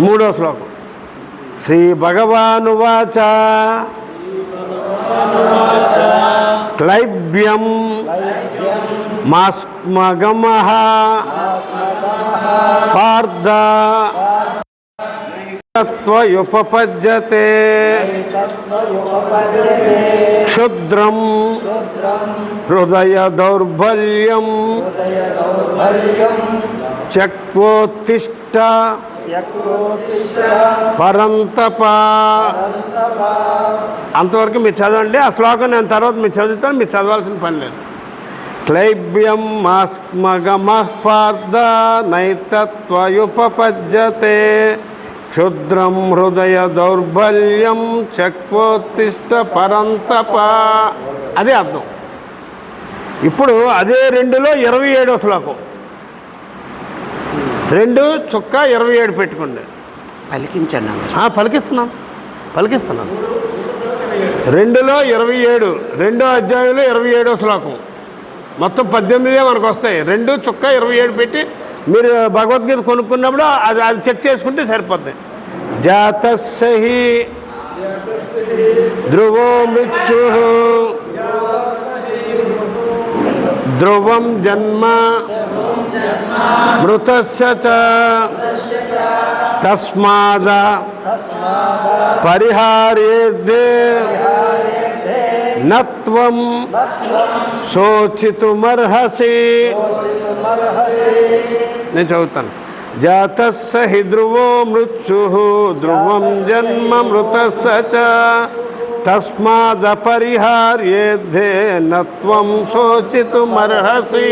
మూడో శ్లోకం. శ్రీ భగవానువాచ క్లైబ్యం మాస్మగమః పార్థ తత్వయుపపద్యతే క్షుద్రం హృదయ దౌర్బల్యం త్యక్తోత్తిష్ట పరంతప. అంతవరకు మీరు చదవండి. ఆ శ్లోకం నేను తర్వాత మీరు చదువుతాను, మీరు చదవాల్సిన పని లేదు. క్లైబ్యం మాస్మగమః పార్థ నైతత్వయుపపద్యతే క్షుద్రం హృదయ దౌర్బల్యం త్యక్తోత్తిష్ట పరంతప. అదే అర్థం. ఇప్పుడు అదే 2లో 27వ శ్లోకం. 2:27 పెట్టుకోండి. పలికించండి. పలికిస్తున్నాను 2లో 27, 2వ అధ్యాయంలో 27వ శ్లోకం. మొత్తం 18 మనకు వస్తాయి. 2:27 పెట్టి మీరు భగవద్గీత కొనుక్కున్నప్పుడు అది చెక్ చేసుకుంటే సరిపోద్ది. జాతస్సహి ధ్రువో మృత్యుః ధ్రువం జన్మ మృతస్య చ తస్మాద పరిహార్యేద్దే నత్వం శోచితుమర్హసి. నేను చదువుతాను. జాతస్స హి ధ్రువో మృత్యుః ధ్రువం జన్మ మృతస్య చ తస్మాద పరిహార్యేద్దే నత్వం శోచితుమర్హసి.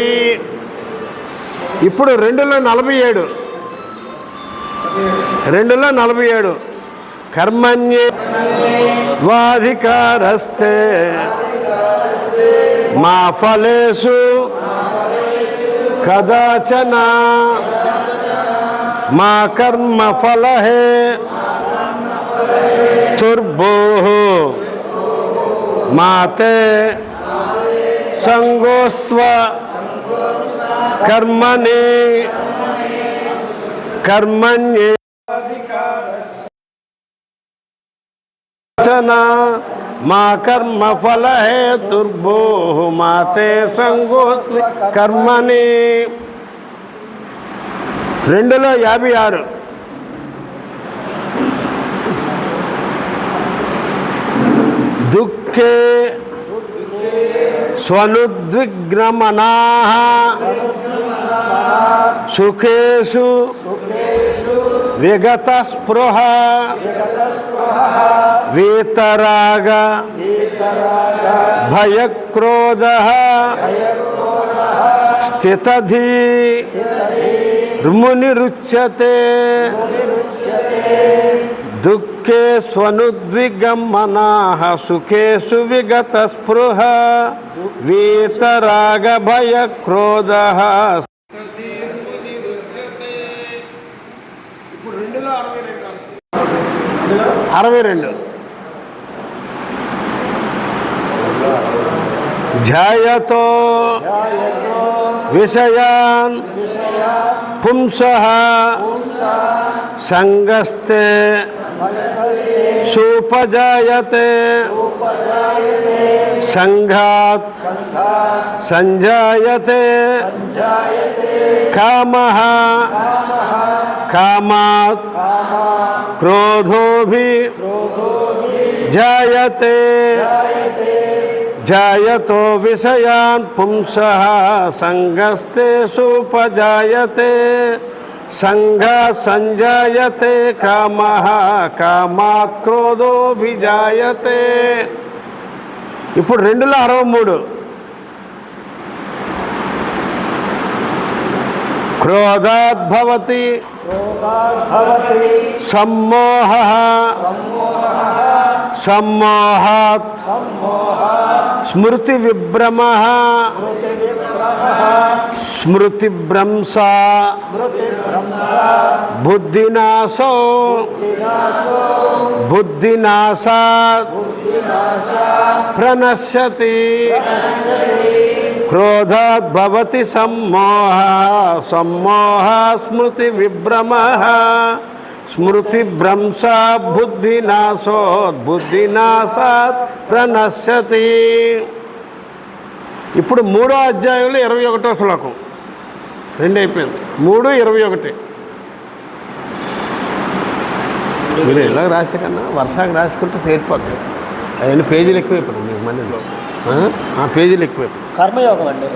ఇప్పుడు 2:47 కర్మణ్యే వాధికారస్తే మా ఫలేషు కదాచన మా కర్మ ఫలహే తుర్భోః మాతే సంగోస్త్వ కర్మణి కర్మణ్యే మా కర్మ ఫల హేతుర్భోః మాతే సంగోస్మి కర్మణి. 2:56 దుఃఖే స్వనుద్విగ్నమనాః సుఖేషు విగత స్పృహ వీతరాగ భయక్రోధః స్థితధీ మునిరుచ్యతే. దుఃఖే స్వనుద్విగమనాః సుఖేషు విగత స్పృహ వీతరాగ భయక్రోధః. ఇప్పుడు 2:62 ధ్యాయతో విషయాన్ పుంసః సంగస్తే సూపజాయతే సంఘాత్ సంజాయతే కామః కామాత్ క్రోధోభి జాయతే జాయతో విషయాన్ పుంసః సంగస్తే సూపజాయతే సంఘా సంజాయతే కామః కామాత్ క్రోధోభిజాయతే. ఇప్పుడు 2:63 క్రోధాత్ భవతి సమ్మోహః సమ్మోహాత్ స్మృతి విభ్రమః స్మృతిభ్రంశా బుద్ధినాశో బుద్ధినాశాత్ ప్రణశ్యతి క్రోధాద్భవతి సమ్మోహ సమ్మోహ స్మృతి విభ్రమ స్మృతిభ్రంశా బుద్ధినాశాత్ ప్రణశ్యతి. ఇప్పుడు 3వ అధ్యాయంలో 21వ శ్లోకం. 2 అయిపోయింది. 3:21. మీరు ఇలా రాసే కన్నా వరుసగా రాసుకుంటే చేరిపోద్ది. అవన్నీ పేజీలు ఎక్కువైపోయింది మీకు మళ్ళీ. పేజీలు ఎక్కువైపోయింది. కర్మయోగం అంటే